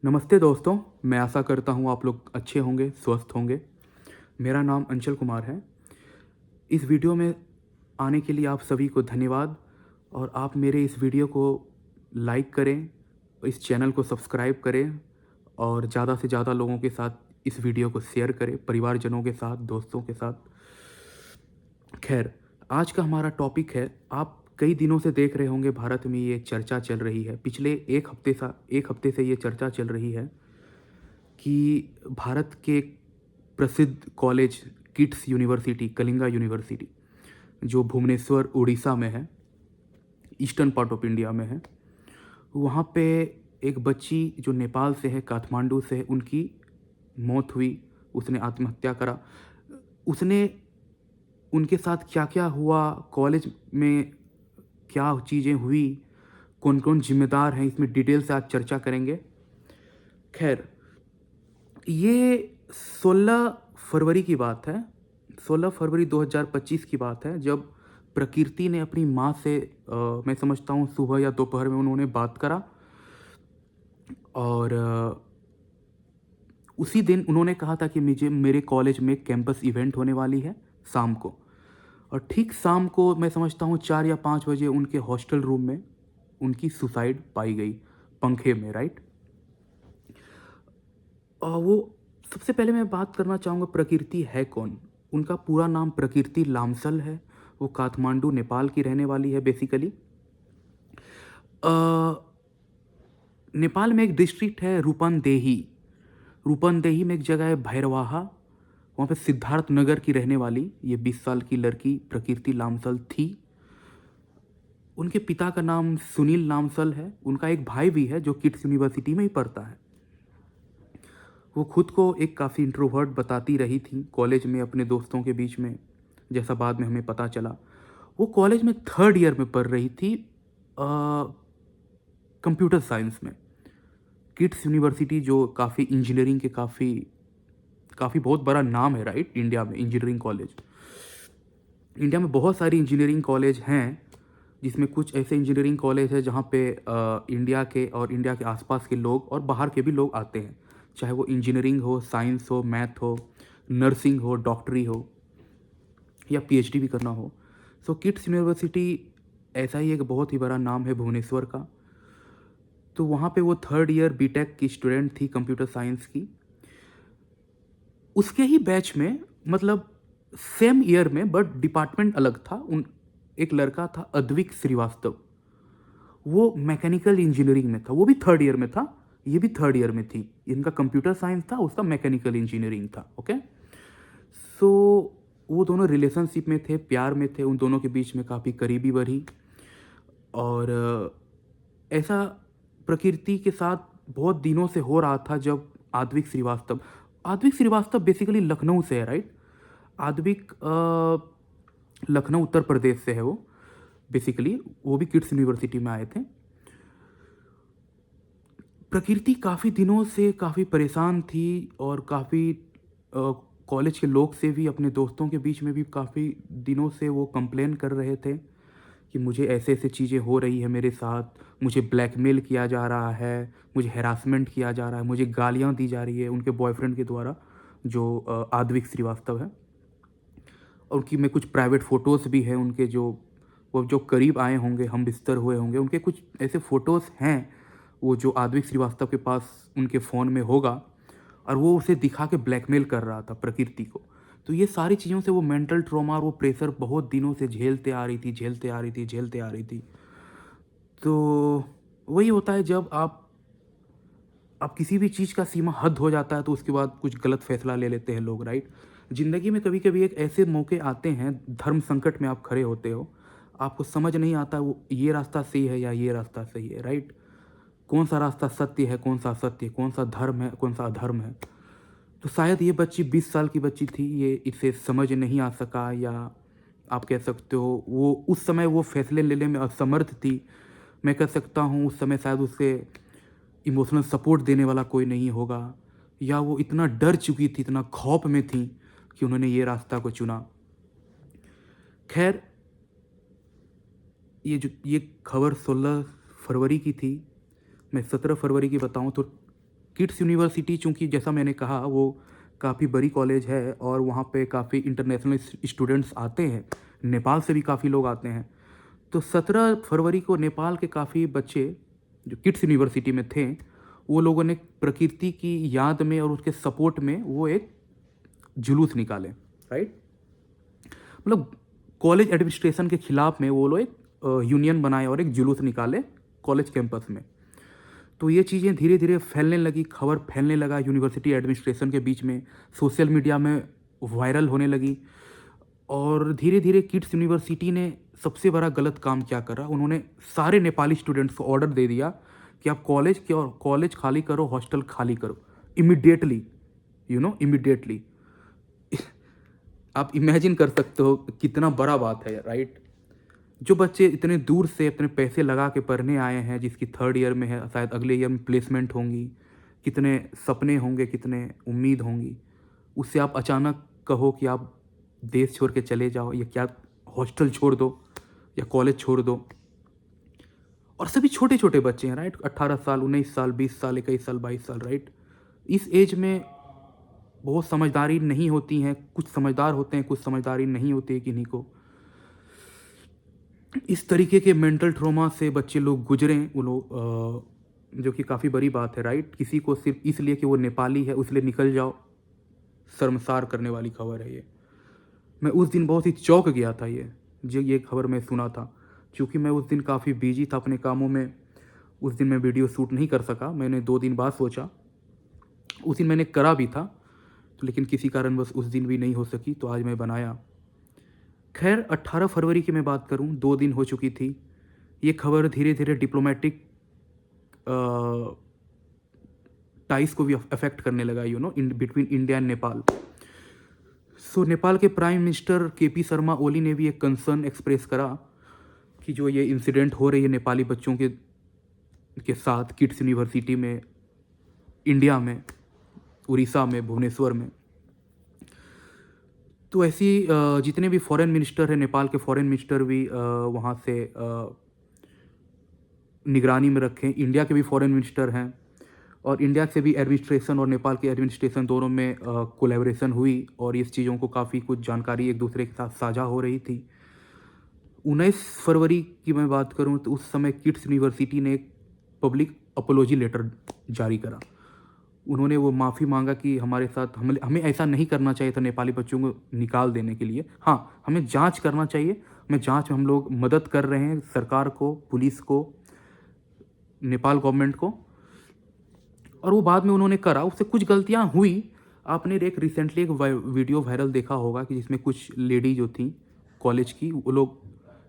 नमस्ते दोस्तों, मैं आशा करता हूँ आप लोग अच्छे होंगे, स्वस्थ होंगे। मेरा नाम अंचल कुमार है। इस वीडियो में आने के लिए आप सभी को धन्यवाद और आप मेरे इस वीडियो को लाइक करें, इस चैनल को सब्सक्राइब करें और ज़्यादा से ज़्यादा लोगों के साथ इस वीडियो को शेयर करें, परिवारजनों के साथ, दोस्तों के साथ। खैर, आज का हमारा टॉपिक है, आप कई दिनों से देख रहे होंगे भारत में ये चर्चा चल रही है। पिछले एक हफ्ते से ये चर्चा चल रही है कि भारत के प्रसिद्ध college KIIT university, Kalinga university, जो भुवनेश्वर उड़ीसा में है, ईस्टर्न पार्ट ऑफ इंडिया में है, वहाँ पे एक बच्ची जो नेपाल से है, काठमांडू से है, उनकी मौत हुई। उसने आत्महत्या करा। उसने उनके साथ क्या क्या हुआ, कॉलेज में क्या चीज़ें हुई, कौन कौन जिम्मेदार हैं, इसमें डिटेल से आज चर्चा करेंगे। खैर, ये 16 फरवरी की बात है। 16 फरवरी 2025 की बात है, जब प्रकृति ने अपनी माँ से मैं समझता हूँ सुबह या दोपहर में उन्होंने बात करा और उसी दिन उन्होंने कहा था कि मुझे मेरे कॉलेज में कैंपस इवेंट होने वाली है शाम को। और ठीक शाम को मैं समझता हूँ 4 या 5 बजे उनके हॉस्टल रूम में उनकी सुसाइड पाई गई, पंखे में, राइट। वो सबसे पहले मैं बात करना चाहूँगा प्रकृति है कौन। उनका पूरा नाम प्रकृति लामसल है। वो काठमांडू नेपाल की रहने वाली है बेसिकली। नेपाल में एक डिस्ट्रिक्ट है रूपनदेही। रूपनदेही में एक जगह है भैरवाहा, वहाँ पे सिद्धार्थ नगर की रहने वाली ये 20 साल की लड़की प्रकृति लामसल थी। उनके पिता का नाम सुनील लामसल है। उनका एक भाई भी है जो किट्स यूनिवर्सिटी में ही पढ़ता है। वो खुद को एक काफ़ी इंट्रोवर्ट बताती रही थी कॉलेज में अपने दोस्तों के बीच में, जैसा बाद में हमें पता चला। वो कॉलेज में 3rd ईयर में पढ़ रही थी कंप्यूटर साइंस में। किट्स यूनिवर्सिटी जो काफ़ी इंजीनियरिंग के काफ़ी काफ़ी बहुत बड़ा नाम है, राइट। इंडिया में इंजीनियरिंग कॉलेज, इंडिया में बहुत सारी इंजीनियरिंग कॉलेज हैं, जिसमें कुछ ऐसे इंजीनियरिंग कॉलेज है जहाँ पे इंडिया के और इंडिया के आसपास के लोग और बाहर के भी लोग आते हैं, चाहे वो इंजीनियरिंग हो, साइंस हो, मैथ हो, नर्सिंग हो, डॉक्टरी हो या पीएचडी भी करना हो। सो किट्स यूनिवर्सिटी ऐसा ही एक बहुत ही बड़ा नाम है भुवनेश्वर का। तो वहाँ पे वो 3rd ईयर बीटेक की स्टूडेंट थी कंप्यूटर साइंस की। उसके ही बैच में, मतलब सेम ईयर में बट डिपार्टमेंट अलग था, उन एक लड़का था अद्विक श्रीवास्तव। वो मैकेनिकल इंजीनियरिंग में था, वो भी 3rd ईयर में था, ये भी 3rd ईयर में थी। इनका कंप्यूटर साइंस था, उसका मैकेनिकल इंजीनियरिंग था। ओके, सो वो दोनों रिलेशनशिप में थे, प्यार में थे। उन दोनों के बीच में काफ़ी करीबी बढ़ी और ऐसा प्रकृति के साथ बहुत दिनों से हो रहा था। जब आद्विक श्रीवास्तव बेसिकली लखनऊ से है, राइट। आद्विक लखनऊ उत्तर प्रदेश से है वो बेसिकली। वो भी किट्स यूनिवर्सिटी में आए थे। प्रकृति काफ़ी दिनों से काफ़ी परेशान थी और काफ़ी कॉलेज के लोग से भी, अपने दोस्तों के बीच में भी काफ़ी दिनों से वो कंप्लेन कर रहे थे कि मुझे ऐसे ऐसे चीज़ें हो रही है मेरे साथ, मुझे ब्लैकमेल किया जा रहा है, मुझे हैरासमेंट किया जा रहा है, मुझे गालियाँ दी जा रही है उनके बॉयफ्रेंड के द्वारा, जो आद्विक श्रीवास्तव है। और उनकी में कुछ प्राइवेट फ़ोटोज़ भी हैं उनके, जो वो जो करीब आए होंगे, हम बिस्तर हुए होंगे, उनके कुछ ऐसे फ़ोटोज़ हैं वो जो आद्विक श्रीवास्तव के पास उनके फ़ोन में होगा, और वो उसे दिखा के ब्लैकमेल कर रहा था प्रकृति को। तो ये सारी चीज़ों से वो मेंटल ट्रॉमा और वो प्रेशर बहुत दिनों से झेलते आ रही थी। तो वही होता है जब आप किसी भी चीज़ का सीमा हद हो जाता है तो उसके बाद कुछ गलत फैसला ले लेते हैं लोग, राइट। ज़िंदगी में कभी कभी एक ऐसे मौके आते हैं, धर्म संकट में आप खड़े होते हो, आपको समझ नहीं आता वो ये रास्ता सही है या ये रास्ता सही है, राइट। कौन सा रास्ता सत्य है, कौन सा असत्य है, कौन सा धर्म है, कौन सा अधर्म है। तो शायद ये बच्ची 20 साल की बच्ची थी, ये इसे समझ नहीं आ सका, या आप कह सकते हो वो उस समय वो फैसले लेने में असमर्थ थी। मैं कह सकता हूँ उस समय शायद उसे इमोशनल सपोर्ट देने वाला कोई नहीं होगा, या वो इतना डर चुकी थी, इतना खौफ में थी कि उन्होंने ये रास्ता को चुना। खैर, ये खबर 16 फरवरी की थी। मैं 17 फरवरी की बताऊँ तो किड्स यूनिवर्सिटी चूँकि जैसा मैंने कहा वो काफ़ी बड़ी कॉलेज है और वहाँ पे काफ़ी इंटरनेशनल स्टूडेंट्स आते हैं, नेपाल से भी काफ़ी लोग आते हैं। तो 17 फरवरी को नेपाल के काफ़ी बच्चे जो किड्स यूनिवर्सिटी में थे, वो लोगों ने प्रकृति की याद में और उसके सपोर्ट में वो एक जुलूस निकाले, राइट? मतलब कॉलेज एडमिनिस्ट्रेशन के खिलाफ में वो लोग एक यूनियन बनाए और एक जुलूस निकाले कॉलेज कैंपस में। तो ये चीज़ें धीरे धीरे फैलने लगी, खबर फैलने लगा यूनिवर्सिटी एडमिनिस्ट्रेशन के बीच में, सोशल मीडिया में वायरल होने लगी। और धीरे धीरे किड्स यूनिवर्सिटी ने सबसे बड़ा गलत काम क्या करा, उन्होंने सारे नेपाली स्टूडेंट्स को ऑर्डर दे दिया कि आप कॉलेज खाली करो, हॉस्टल खाली करो इमिडिएटली, इमिडिएटली। आप इमेजिन कर सकते हो कितना बड़ा बात है, राइट? जो बच्चे इतने दूर से अपने पैसे लगा के पढ़ने आए हैं, जिसकी 3rd ईयर में है, शायद अगले ईयर में प्लेसमेंट होंगी, कितने सपने होंगे, कितने उम्मीद होंगी, उससे आप अचानक कहो कि आप देश छोड़ के चले जाओ, या क्या हॉस्टल छोड़ दो या कॉलेज छोड़ दो। और सभी छोटे छोटे बच्चे हैं, राइट? 18 साल, 19 साल, 20 साल, 21 साल, 22 साल, राइट? इस एज में बहुत समझदारी नहीं होती हैं, कुछ समझदार होते हैं, कुछ समझदारी नहीं होती है किन्हीं को। इस तरीके के मेंटल ट्रॉमा से बच्चे लोग गुजरें, वो लोग, जो कि काफ़ी बड़ी बात है, राइट? किसी को सिर्फ इसलिए कि वो नेपाली है उसलिए निकल जाओ, शर्मसार करने वाली खबर है ये। मैं उस दिन बहुत ही चौंक गया था ये खबर मैं सुना था, क्योंकि मैं उस दिन काफ़ी बिजी था अपने कामों में। उस दिन मैं वीडियो शूट नहीं कर सका, मैंने 2 दिन बाद सोचा। उस दिन मैंने करा भी था, तो लेकिन किसी कारण बस उस दिन भी नहीं हो सकी, तो आज मैं बनाया। खैर 18 फरवरी की मैं बात करूं, 2 दिन हो चुकी थी। ये खबर धीरे धीरे डिप्लोमेटिक टाइज को भी अफेक्ट करने लगा, in between India and Nepal. So Nepal के prime minister KP Sharma Oli ने भी एक कंसर्न एक्सप्रेस करा कि जो ये इंसिडेंट हो रही है नेपाली बच्चों के साथ किड्स यूनिवर्सिटी में, इंडिया में, उड़ीसा में, भुवनेश्वर में, तो ऐसी जितने भी फॉरेन मिनिस्टर हैं, नेपाल के फॉरेन मिनिस्टर भी वहाँ से निगरानी में रखें। इंडिया के भी फॉरेन मिनिस्टर हैं, और इंडिया से भी एडमिनिस्ट्रेशन और नेपाल के एडमिनिस्ट्रेशन दोनों में कोलैबोरेशन हुई, और इस चीज़ों को काफ़ी कुछ जानकारी एक दूसरे के साथ साझा हो रही थी। 19 फरवरी की मैं बात करूं तो उस समय किड्स यूनिवर्सिटी ने एक पब्लिक अपोलॉजी लेटर जारी करा। उन्होंने वो माफ़ी मांगा कि हमारे साथ हमें ऐसा नहीं करना चाहिए था नेपाली बच्चों को निकाल देने के लिए। हाँ, हमें जांच करना चाहिए, हमें जांच में हम लोग मदद कर रहे हैं सरकार को, पुलिस को, नेपाल गवर्नमेंट को। और वो बाद में उन्होंने करा, उससे कुछ गलतियाँ हुई। आपने एक रिसेंटली एक वीडियो वायरल देखा होगा कि जिसमें कुछ लेडी जो थी कॉलेज की, वो लोग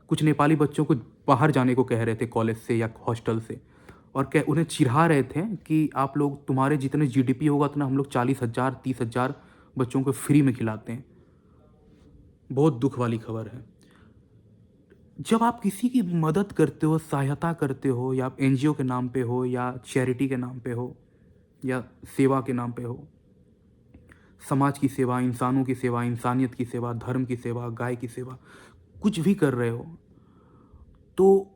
कुछ नेपाली बच्चों को बाहर जाने को कह रहे थे कॉलेज से या हॉस्टल से, और उन्हें चिढ़ा रहे थे कि आप लोग, तुम्हारे जितने जीडीपी होगा उतना हम लोग 40,000 30,000 बच्चों को फ्री में खिलाते हैं। बहुत दुख वाली खबर है। जब आप किसी की मदद करते हो, सहायता करते हो, या आप एनजीओ के नाम पे हो, या चैरिटी के नाम पे हो, या सेवा के नाम पे हो, समाज की सेवा, इंसानों की सेवा, इंसानियत की सेवा, धर्म की सेवा, गाय की सेवा, कुछ भी कर रहे हो, तो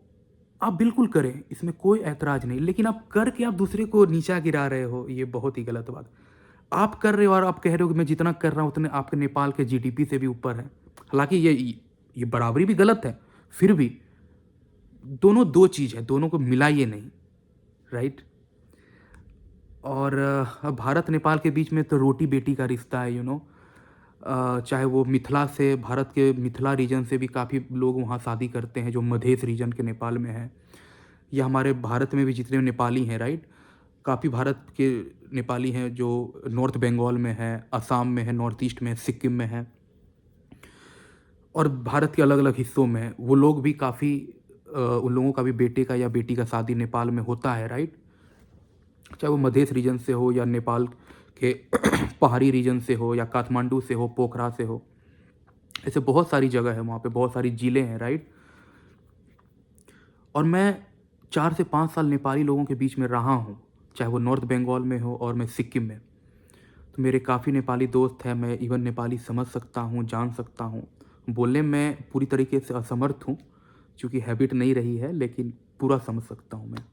आप बिल्कुल करें, इसमें कोई ऐतराज़ नहीं। लेकिन आप करके आप दूसरे को नीचा गिरा रहे हो, ये बहुत ही गलत बात। आप कर रहे हो और आप कह रहे हो कि मैं जितना कर रहा हूँ उतने आपके नेपाल के जीडीपी से भी ऊपर है। हालांकि ये बराबरी भी गलत है, फिर भी दोनों दो चीज़ है, दोनों को मिलाइए नहीं, राइट? और भारत नेपाल के बीच में तो रोटी बेटी का रिश्ता है, चाहे वो मिथिला से, भारत के मिथिला रीजन से भी काफ़ी लोग वहाँ शादी करते हैं जो मधेश रीजन के नेपाल में है, या हमारे भारत में भी जितने नेपाली हैं, राइट, काफ़ी भारत के नेपाली हैं जो नॉर्थ बंगाल में है, असम में है, नॉर्थ ईस्ट में है, सिक्किम में है, और भारत के अलग अलग हिस्सों में है। वो लोग भी काफ़ी उन लोगों का भी बेटे का या बेटी का शादी नेपाल में होता है, राइट, चाहे वो मधेश रीजन से हो या नेपाल के पहाड़ी रीजन से हो, या काठमांडू से हो, पोखरा से हो। ऐसे बहुत सारी जगह है, वहाँ पे बहुत सारी ज़िले हैं, राइट। और मैं 4 से 5 साल नेपाली लोगों के बीच में रहा हूँ, चाहे वो नॉर्थ बंगाल में हो और मैं सिक्किम में। तो मेरे काफ़ी नेपाली दोस्त हैं, मैं इवन नेपाली समझ सकता हूँ, जान सकता हूँ। बोलने में पूरी तरीके से असमर्थ हूँ क्योंकि हैबिट नहीं रही है, लेकिन पूरा समझ सकता हूँ मैं,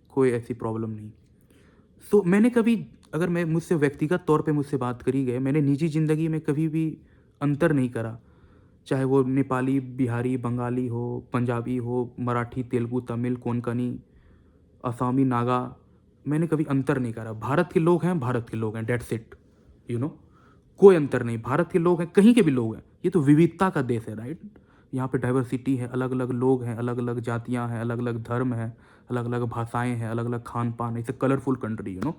कोई ऐसी प्रॉब्लम नहीं। सो मैंने कभी, अगर मैं मुझसे व्यक्तिगत तौर पे मुझसे बात करी गई, मैंने निजी ज़िंदगी में कभी भी अंतर नहीं करा। चाहे वो नेपाली, बिहारी, बंगाली हो, पंजाबी हो, मराठी, तेलुगु, तमिल, कोंकणी, असामी, नागा, मैंने कभी अंतर नहीं करा। भारत के लोग हैं, भारत के लोग हैं, दैट्स इट, यू नो। कोई अंतर नहीं, भारत के लोग हैं, कहीं के भी लोग हैं। ये तो विविधता का देश है, राइट। यहाँ पे डाइवर्सिटी है, अलग अलग लोग हैं, अलग अलग जातियाँ हैं, अलग अलग धर्म हैं, अलग अलग भाषाएं हैं, अलग अलग खान पान है। It's a colourful country, you know,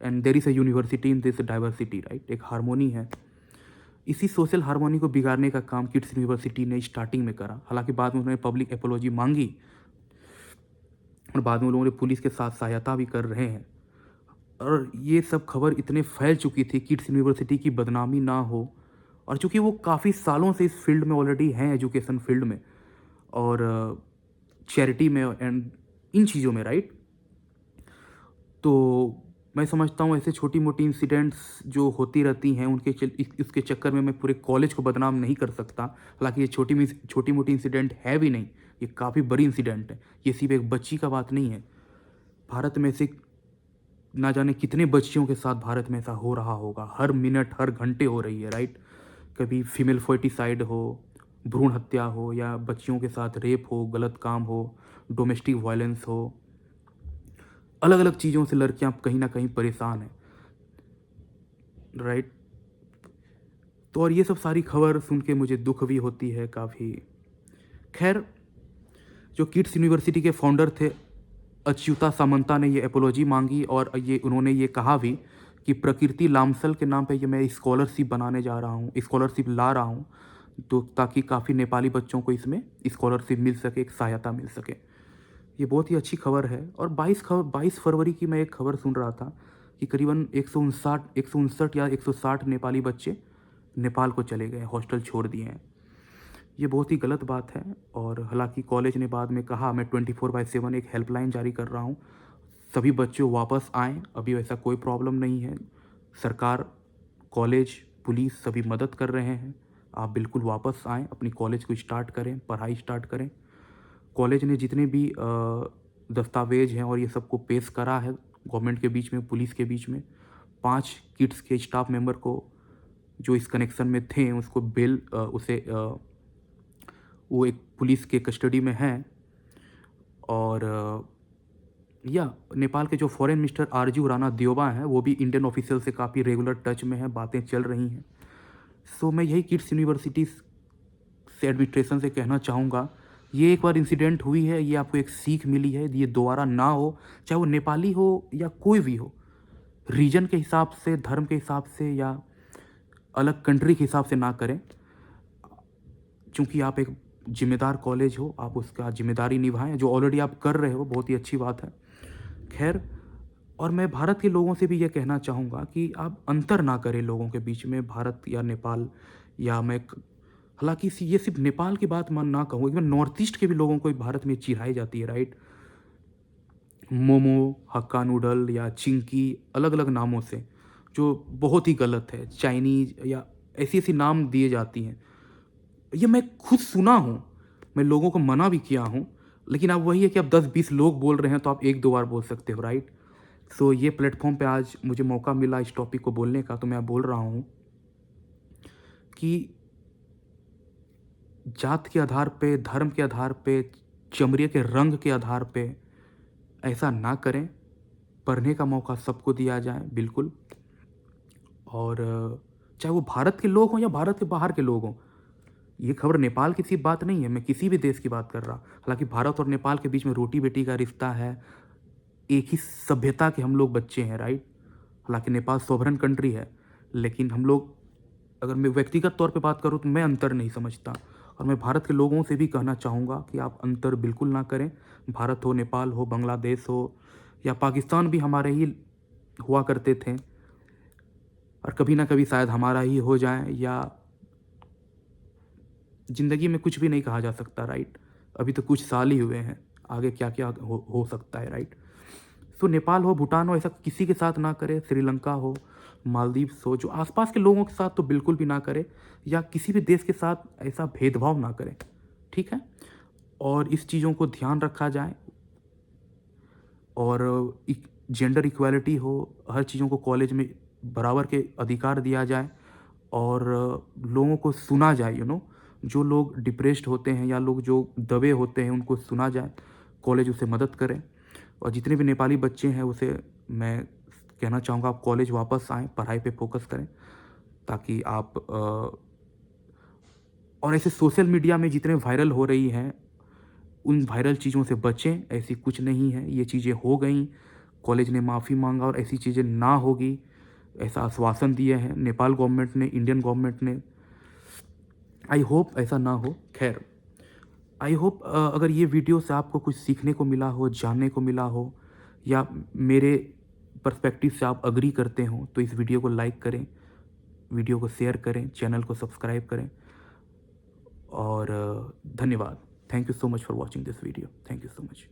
and there is a university in this diversity, right. एक हारमोनी है। इसी सोशल हारमोनी को बिगाड़ने का काम किड्स यूनिवर्सिटी ने स्टार्टिंग में करा। हालांकि बाद में उन्होंने पब्लिक एपोलॉजी मांगी और बाद में लोगों ने पुलिस के साथ सहायता भी कर रहे हैं। और ये सब खबर इतने फैल चुकी थी, किड्स यूनिवर्सिटी की बदनामी ना हो। और चूंकि वो काफ़ी सालों से इस फील्ड में ऑलरेडी हैं, एजुकेशन फील्ड में और चैरिटी में एंड इन चीज़ों में, राइट। तो मैं समझता हूँ ऐसे छोटी मोटी इंसिडेंट्स जो होती रहती हैं इसके चक्कर में मैं पूरे कॉलेज को बदनाम नहीं कर सकता। हालांकि ये छोटी मोटी इंसिडेंट है भी नहीं, ये काफ़ी बड़ी इंसिडेंट है। ये सिर्फ एक बच्ची का बात नहीं है। भारत में से ना जाने कितने बच्चियों के साथ भारत में ऐसा हो रहा होगा, हर मिनट हर घंटे हो रही है, राइट। कभी फीमेल फोर्टिसाइड हो, भ्रूण हत्या हो, या बच्चियों के साथ रेप हो, गलत काम हो, डोमेस्टिक वायलेंस हो, अलग अलग चीज़ों से लड़कियां कहीं ना कहीं परेशान हैं, राइट। तो और ये सब सारी खबर सुन के मुझे दुख भी होती है काफ़ी। खैर, जो किड्स यूनिवर्सिटी के फाउंडर थे अच्युता सामंता ने ये एपोलॉजी मांगी और ये उन्होंने ये कहा भी कि प्रकृति लामसल के नाम पे ये मैं स्कॉलरशिप बनाने जा रहा हूँ, स्कॉलरशिप ला रहा हूँ, तो ताकि काफ़ी नेपाली बच्चों को इसमें स्कॉलरशिप मिल सके, एक सहायता मिल सके। ये बहुत ही अच्छी खबर है। और 22 फरवरी की मैं एक खबर सुन रहा था कि करीबन 159 या 160 नेपाली बच्चे नेपाल को चले गए, हॉस्टल छोड़ दिए हैं। ये बहुत ही गलत बात है। और हालांकि कॉलेज ने बाद में कहा, मैं 24/7 एक हेल्पलाइन जारी कर रहा हूँ, सभी बच्चे वापस आएँ, अभी वैसा कोई प्रॉब्लम नहीं है। सरकार, कॉलेज, पुलिस सभी मदद कर रहे हैं। आप बिल्कुल वापस आएँ, अपनी कॉलेज को स्टार्ट करें, पढ़ाई स्टार्ट करें। कॉलेज ने जितने भी दस्तावेज हैं और ये सबको पेश करा है गवर्नमेंट के बीच में, पुलिस के बीच में। 5 किड्स के स्टाफ मेंबर को जो इस कनेक्शन में थे उसको बेल वो एक पुलिस के कस्टडी में हैं। और या नेपाल के जो फॉरेन मिनिस्टर आरजू राणा देओबा हैं, वो भी इंडियन ऑफिशियल से काफ़ी रेगुलर टच में हैं, बातें चल रही हैं। सो मैं यही किड्स यूनिवर्सिटी से एडमिनिस्ट्रेशन से कहना चाहूँगा, ये एक बार इंसिडेंट हुई है, ये आपको एक सीख मिली है, ये दोबारा ना हो। चाहे वो नेपाली हो या कोई भी हो, रीजन के हिसाब से, धर्म के हिसाब से या अलग कंट्री के हिसाब से ना करें। चूँकि आप एक जिम्मेदार कॉलेज हो, आप उसका जिम्मेदारी निभाएं, जो ऑलरेडी आप कर रहे हो, बहुत ही अच्छी बात है। खैर, और मैं भारत के लोगों से भी ये कहना चाहूँगा कि आप अंतर ना करें लोगों के बीच में, भारत या नेपाल या मैं, हालांकि ये सिर्फ नेपाल की बात मान ना कहूँ, इवन नॉर्थ ईस्ट के भी लोगों को भारत में चिढ़ाई जाती है, राइट। मोमो, हक्का नूडल या चिंकी, अलग अलग नामों से, जो बहुत ही गलत है। चाइनीज या ऐसी ऐसी नाम दिए जाती हैं, ये मैं खुद सुना हूँ, मैं लोगों को मना भी किया हूँ। लेकिन अब वही है कि अब 10-20 लोग बोल रहे हैं तो आप 1-2 बार बोल सकते हो, राइट। सो ये प्लेटफॉर्म पे आज मुझे मौका मिला इस टॉपिक को बोलने का, तो मैं बोल रहा हूँ कि जात के आधार पे, धर्म के आधार पे, चमड़े के रंग के आधार पे ऐसा ना करें। पढ़ने का मौका सबको दिया जाए, बिल्कुल। और चाहे वो भारत के लोग हों या भारत के बाहर के लोग हों, ये खबर नेपाल की सिर्फ बात नहीं है, मैं किसी भी देश की बात कर रहा। हालांकि भारत और नेपाल के बीच में रोटी बेटी का रिश्ता है, एक ही सभ्यता के हम लोग बच्चे हैं, राइट। हालांकि नेपाल सोवरन कंट्री है, लेकिन हम लोग, अगर मैं व्यक्तिगत तौर पे बात करूँ तो मैं अंतर नहीं समझता। और मैं भारत के लोगों से भी कहना चाहूँगा कि आप अंतर बिल्कुल ना करें। भारत हो, नेपाल हो, बांग्लादेश हो या पाकिस्तान भी हमारे ही हुआ करते थे, और कभी ना कभी शायद हमारा ही हो जाए। या ज़िंदगी में कुछ भी नहीं कहा जा सकता, राइट। अभी तो कुछ साल ही हुए हैं, आगे क्या क्या हो सकता है, राइट। सो नेपाल हो, भूटान हो, ऐसा किसी के साथ ना करे। श्रीलंका हो, मालदीव्स हो, जो आसपास के लोगों के साथ तो बिल्कुल भी ना करे, या किसी भी देश के साथ ऐसा भेदभाव ना करें, ठीक है। और इस चीज़ों को ध्यान रखा जाए। और जेंडर इक्वालिटी हो, हर चीज़ों को कॉलेज में बराबर के अधिकार दिया जाए और लोगों को सुना जाए, जो लोग डिप्रेस्ड होते हैं या लोग जो दबे होते हैं उनको सुना जाए, कॉलेज उसे मदद करें। और जितने भी नेपाली बच्चे हैं उसे मैं कहना चाहूँगा आप कॉलेज वापस आएँ, पढ़ाई पे फोकस करें, ताकि आप और ऐसे सोशल मीडिया में जितने वायरल हो रही हैं उन वायरल चीज़ों से बचें। ऐसी कुछ नहीं है, ये चीज़ें हो गई, कॉलेज ने माफ़ी मांगा और ऐसी चीज़ें ना होगी, ऐसा आश्वासन दिए हैं नेपाल गवर्नमेंट ने, इंडियन गवर्नमेंट ने। आई होप ऐसा ना हो। खैर, आई होप अगर ये वीडियो से आपको कुछ सीखने को मिला हो, जानने को मिला हो, या मेरे पर्सपेक्टिव से आप अग्री करते हो, तो इस वीडियो को लाइक करें, वीडियो को शेयर करें, चैनल को सब्सक्राइब करें। और धन्यवाद। Thank you so much for watching this video. Thank you so much.